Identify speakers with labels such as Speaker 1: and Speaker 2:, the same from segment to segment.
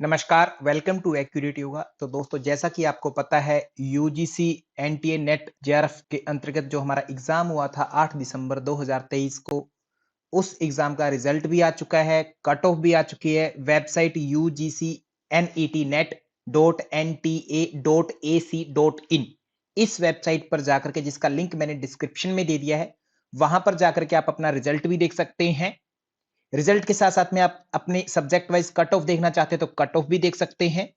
Speaker 1: नमस्कार, welcome to accurate yoga. तो दोस्तों, जैसा कि आपको पता है, यूजीसी एनटीए नेट जेआरएफ के अंतर्गत जो हमारा एग्जाम हुआ था 8 दिसंबर 2023 को, उस एग्जाम का रिजल्ट भी आ चुका है, कट ऑफ भी आ चुकी है। वेबसाइट UGCNETnet.nta.ac.in, इस वेबसाइट पर जाकर के, जिसका लिंक मैंने डिस्क्रिप्शन में दे दिया है, वहां पर जाकर के आप अपना रिजल्ट भी देख सकते हैं। रिजल्ट के साथ साथ में आप अपने सब्जेक्ट वाइज कट ऑफ देखना चाहते हैं तो कट ऑफ भी देख सकते हैं।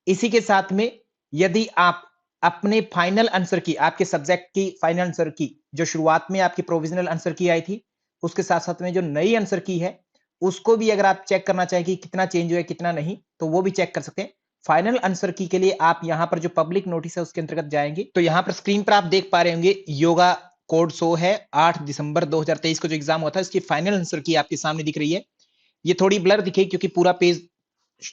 Speaker 1: इसी के साथ में यदि आप अपने फाइनल आंसर की, आपके सब्जेक्ट की फाइनल आंसर की, जो शुरुआत में आपकी प्रोविजनल आंसर की आई थी, उसके साथ साथ में जो नई आंसर की है, उसको भी अगर आप चेक करना चाहें कि कितना चेंज हुआ है कितना नहीं, तो वो भी चेक कर सकते हैं। फाइनल आंसर की के लिए आप यहां पर जो पब्लिक नोटिस है उसके अंतर्गत जाएंगे, तो यहां पर स्क्रीन पर आप देख पा रहे होंगे योगा कोड शो है। 8 दिसंबर 2023 को जो एग्जाम हुआ था, इसकी फाइनल आंसर की आपके सामने दिख रही है। ये थोड़ी ब्लर दिखेगी क्योंकि पूरा पेज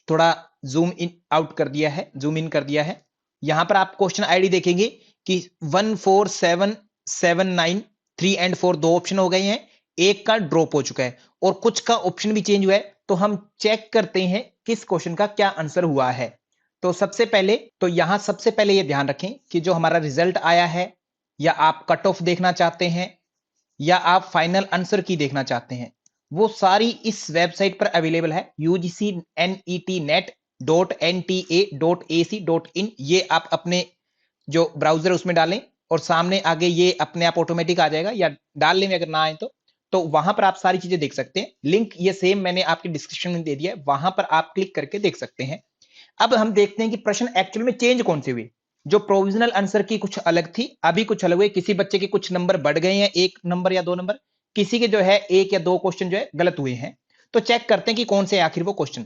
Speaker 1: थोड़ा जूम इन आउट कर दिया है, जूम इन कर दिया है। यहां पर आप क्वेश्चन आईडी देखेंगे कि 14779 3 एंड 4 दो ऑप्शन हो गए हैं, एक का ड्रॉप हो चुका है और कुछ का ऑप्शन भी चेंज हुआ है। तो हम चेक करते हैं किस क्वेश्चन का क्या आंसर हुआ है। तो सबसे पहले तो यहां सबसे पहले यह ध्यान रखें कि जो हमारा रिजल्ट आया है, या आप कट ऑफ देखना चाहते हैं या आप फाइनल आंसर की देखना चाहते हैं, वो सारी इस वेबसाइट पर अवेलेबल है, UGCNETnet.nta.ac.in। ये आप अपने जो ब्राउजर है उसमें डालें और सामने आगे ये अपने आप ऑटोमेटिक आ जाएगा, या डाल लें अगर ना आए तो वहां पर आप सारी चीजें देख सकते हैं। लिंक ये सेम मैंने आपके डिस्क्रिप्शन में दे दिया है, वहां पर आप क्लिक करके देख सकते हैं। अब हम देखते हैं कि प्रश्न एक्चुअल में चेंज कौन से हुए। जो प्रोविजनल आंसर की कुछ अलग थी, अभी कुछ अलग हुए। किसी बच्चे के कुछ नंबर बढ़ गए हैं, 1 नंबर या 2 नंबर, किसी के जो है 1 या 2 क्वेश्चन जो है गलत हुए हैं। तो चेक करते हैं कि कौन से आखिर वो क्वेश्चन।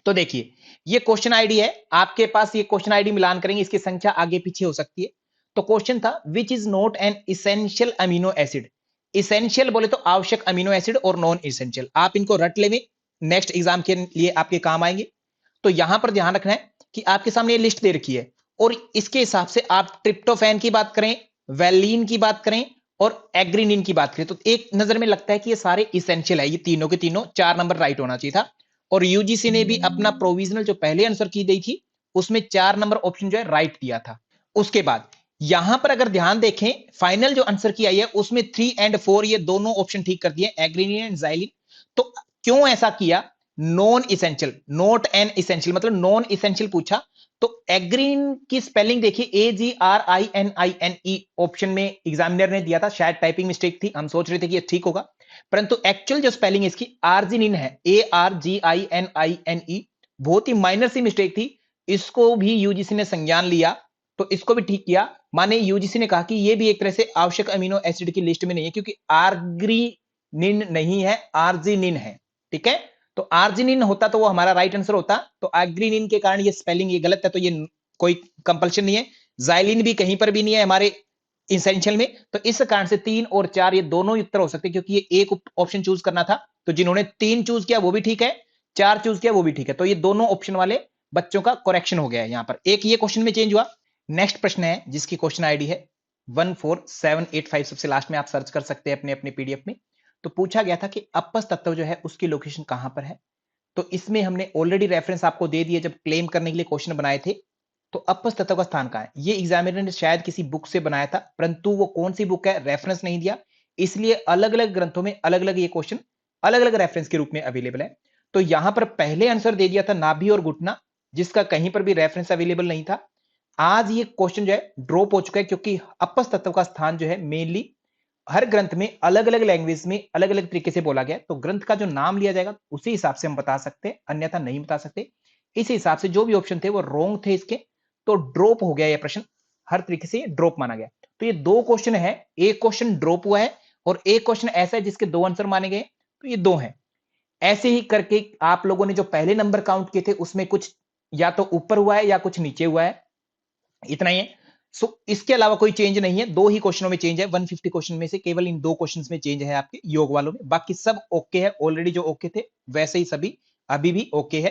Speaker 1: तो देखिए, ये क्वेश्चन आईडी है आपके पास, ये क्वेश्चन आईडी मिलान करेंगे, इसकी संख्या आगे पीछे हो सकती है। तो क्वेश्चन था, which is not an essential amino acid. Essential बोले तो आवश्यक अमीनो एसिड, और नॉन इसेंशियल आप इनको रट लेंगे, नेक्स्ट एग्जाम के लिए आपके काम आएंगे। तो यहां पर ध्यान रखना है कि आपके सामने ये लिस्ट दे रखी है और इसके हिसाब से आप ट्रिप्टोफैन की बात करें, वैलीन की बात करें और एग्रीनिन की बात करें, तो एक नजर में लगता है कि ये सारे इसेंशियल है। ये तीनों के तीनों 4 नंबर राइट होना चाहिए था। और यूजीसी ने भी अपना प्रोविजनल जो पहले आंसर की गई थी, उसमें 4 नंबर ऑप्शन जो है राइट दिया था। उसके बाद यहां पर अगर ध्यान देखें, फाइनल जो आंसर की आई है उसमें 3 एंड 4 ये दोनों ऑप्शन ठीक कर दिए, एग्रीनिन एंड जाइलिन। तो क्यों ऐसा किया? Non essential, not an essential, मतलब नॉन इसेंशियल पूछा। तो एग्रीन की स्पेलिंग देखिए, AGRININE ऑप्शन में एग्जामिनर ने दिया था, शायद टाइपिंग मिस्टेक थी, हम सोच रहे थे कि ये ठीक होगा, परंतु एक्चुअल जो स्पेलिंग इसकी आर्जिनिन है, ARGININE, बहुत ही माइनर सी मिस्टेक थी। इसको भी यूजीसी ने संज्ञान लिया, तो इसको भी ठीक किया। माने यूजीसी ने कहा कि ये भी एक तरह से आवश्यक अमीनो एसिड की लिस्ट में नहीं है, क्योंकि आर्ग्रीनिन नहीं है, आर्जिनिन है। ठीक है, तो आर्जिनिन होता तो वो हमारा राइट आंसर होता, तो आर्ग्रीनिन के कारण ये स्पेलिंग ये गलत है, तो ये कोई कंपल्शन नहीं है। जाइलिन भी कहीं पर भी नहीं है हमारे इसेंशियल में, तो इस कारण से 3 और 4 ये दोनों उत्तर हो सकते हैं, क्योंकि ये एक ऑप्शन चूज करना था। तो जिन्होंने 3 चूज किया वो भी ठीक है, 4 चूज किया वो भी ठीक है, तो ये दोनों ऑप्शन वाले बच्चों का करेक्शन हो गया है। यहां पर एक ये क्वेश्चन में चेंज हुआ। नेक्स्ट प्रश्न है जिसकी क्वेश्चन आईडी है 14785, सबसे लास्ट में आप सर्च कर सकते हैं अपने अपने पीडीएफ में। तो पूछा गया था कि अपस तत्व जो है उसकी लोकेशन कहां पर है। तो इसमें हमने ऑलरेडी रेफरेंस आपको दे दिया जब क्लेम करने के लिए क्वेश्चन बनाए थे। तो अपस तत्व का स्थान कहां है, ये एग्जामिनर ने शायद किसी बुक से बनाया था, परंतु वो कौन सी बुक है रेफरेंस नहीं दिया, इसलिए अलग अलग ग्रंथों में अलग अलग ये क्वेश्चन अलग अलग रेफरेंस के रूप में अवेलेबल है। तो यहां पर पहले आंसर दे दिया था नाभि और घुटना, जिसका कहीं पर भी रेफरेंस अवेलेबल नहीं था। आज ये क्वेश्चन जो है ड्रॉप हो चुका है, क्योंकि अपस तत्व का स्थान जो है मेनली हर ग्रंथ में अलग अलग लैंग्वेज में अलग अलग तरीके से बोला गया है। तो ग्रंथ का जो नाम लिया जाएगा उसी हिसाब से हम बता सकते हैं, अन्यथा नहीं बता सकते। इस हिसाब से जो भी ऑप्शन थे वो रॉन्ग थे इसके, तो ड्रॉप हो गया ये प्रश्न, हर तरीके से ड्रॉप माना गया। तो ये 2 क्वेश्चन है, एक क्वेश्चन ड्रॉप हुआ है और एक क्वेश्चन ऐसा है जिसके 2 आंसर माने गए, तो ये 2 हैं। ऐसे ही करके आप लोगों ने जो पहले नंबर काउंट किए थे उसमें कुछ या तो ऊपर हुआ है या कुछ नीचे हुआ है, इतना ही है। सो इसके अलावा कोई चेंज नहीं है, 2 ही क्वेश्चनों में चेंज है, 150 क्वेश्चन में से केवल इन 2 क्वेश्चंस में चेंज है आपके योग वालों में, बाकी सब ओके है, ऑलरेडी जो ओके थे वैसे ही सभी अभी भी ओके है।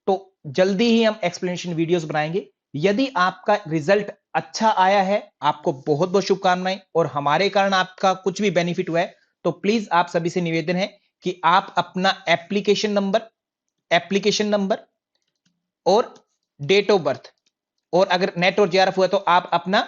Speaker 1: तो जल्दी ही हम एक्सप्लेनेशन वीडियोस बनाएंगे। यदि आपका रिजल्ट अच्छा आया है, आपको बहुत बहुत शुभकामनाएं, और हमारे कारण आपका कुछ भी बेनिफिट हुआ है, तो प्लीज आप सभी से निवेदन है कि आप अपना एप्लीकेशन नंबर और डेट ऑफ बर्थ, और अगर नेट और जेआरएफ हुआ तो आप अपना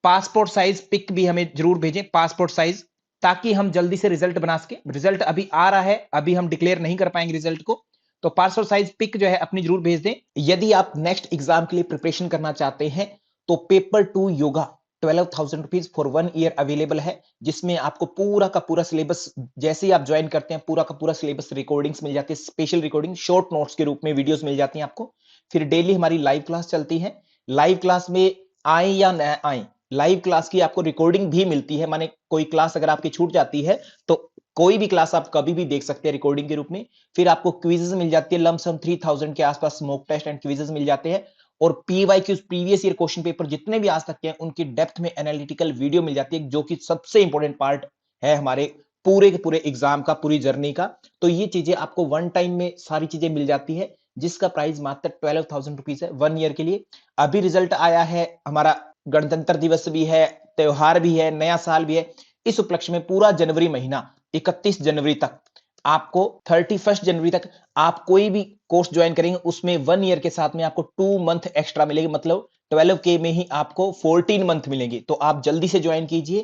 Speaker 1: पासपोर्ट साइज पिक भी हमें जरूर भेजें, पासपोर्ट साइज, ताकि हम जल्दी से रिजल्ट बना सके। रिजल्ट अभी आ रहा है, अभी हम डिक्लेयर नहीं कर पाएंगे रिजल्ट को, तो पासपोर्ट साइज पिक जो है अपनी जरूर भेज दें। यदि आप नेक्स्ट एग्जाम के लिए प्रिपरेशन करना चाहते हैं तो paper 2 yoga 12,000 rupees for 1 year available है, जिसमें आपको पूरा का पूरा सिलेबस, जैसे ही आप ज्वाइन करते हैं पूरा का पूरा सिलेबस रिकॉर्डिंग्स मिल जाती है, स्पेशल रिकॉर्डिंग शॉर्ट नोट्स के रूप में वीडियोस मिल जाती हैं आपको। फिर डेली हमारी लाइव क्लास चलती है, लाइव क्लास में आए या न आए, लाइव क्लास की आपको रिकॉर्डिंग भी मिलती है, माने कोई क्लास अगर आपकी छूट जाती है तो कोई भी क्लास आप कभी भी देख सकते हैं रिकॉर्डिंग के रूप में। फिर आपको क्विजेस मिल जाती है, लमसम 3000 के आसपास मॉक टेस्ट एंड क्विजेस मिल जाते हैं, और PYQs previous year question paper जितने भी आज तक के हैं उनकी डेप्थ में एनालिटिकल वीडियो मिल जाती है, जो कि सबसे इंपॉर्टेंट पार्ट है हमारे पूरे के पूरे एग्जाम का, पूरी जर्नी का। तो ये चीजें आपको वन टाइम में सारी चीजें मिल जाती है, जिसका प्राइस मात्र 12,000 रुपीज है 1 ईयर के लिए। अभी रिजल्ट आया है, हमारा गणतंत्र दिवस भी है, त्योहार भी है, नया साल भी है, इस उपलक्ष्य में पूरा जनवरी महीना 31 जनवरी तक आपको 31 जनवरी तक आप कोई भी कोर्स ज्वाइन करेंगे उसमें 1 ईयर के साथ में आपको 2 मंथ एक्स्ट्रा मिलेगी, मतलब 12K में ही आपको 14 मंथ मिलेंगे। तो आप जल्दी से ज्वाइन कीजिए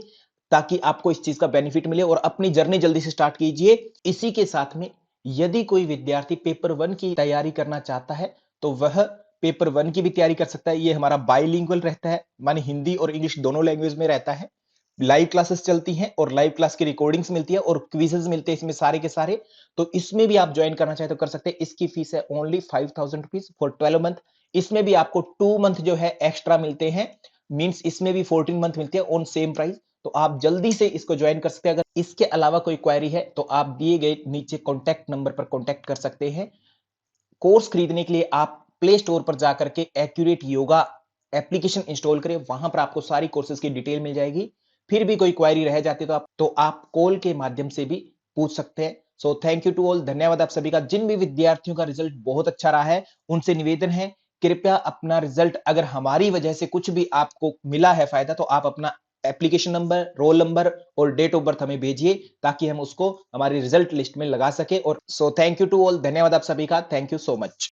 Speaker 1: ताकि आपको इस चीज का बेनिफिट मिले और अपनी जर्नी जल्दी से स्टार्ट कीजिए। इसी के साथ में यदि कोई विद्यार्थी पेपर 1 की तैयारी करना चाहता है तो वह पेपर 1 की भी तैयारी कर सकता है। ये हमारा बाइलिंगुअल रहता है, माने हिंदी और इंग्लिश दोनों लैंग्वेज में रहता है। लाइव क्लासेस चलती हैं और लाइव क्लास की रिकॉर्डिंग्स मिलती है और क्विजेस मिलते हैं इसमें सारे के सारे। तो इसमें भी आप ज्वाइन करना चाहे तो कर सकते हैं। इसकी फीस है ओनली 5,000 रुपीज फॉर 12 मंथ। इसमें भी आपको 2 मंथ जो है एक्स्ट्रा मिलते हैं, मींस इसमें भी 14 मंथ मिलते हैं ऑन सेम प्राइस। तो आप जल्दी से इसको ज्वाइन कर सकते हैं। अगर इसके अलावा कोई क्वेरी है तो आप दिए गए नीचे कॉन्टैक्ट नंबर पर कॉन्टैक्ट कर सकते हैं। कोर्स खरीदने के लिए आप प्ले स्टोर पर जाकर के एक्यूरेट योगा एप्लीकेशन इंस्टॉल करें, वहां पर आपको सारी कोर्सेज की डिटेल मिल जाएगी। फिर भी कोई क्वेरी रह जाती है तो आप कॉल के माध्यम से भी पूछ सकते हैं। So thank you to all, धन्यवाद आप सभी का। जिन भी विद्यार्थियों का रिजल्ट बहुत अच्छा रहा है उनसे निवेदन है, कृपया अपना रिजल्ट, अगर हमारी वजह से कुछ भी आपको मिला है फायदा, तो आप अपना एप्लीकेशन नंबर, रोल नंबर और डेट ऑफ बर्थ हमें भेजिए ताकि हम उसको हमारी रिजल्ट लिस्ट में लगा सके। और so thank you to all, धन्यवाद आप सभी का, थैंक यू सो मच।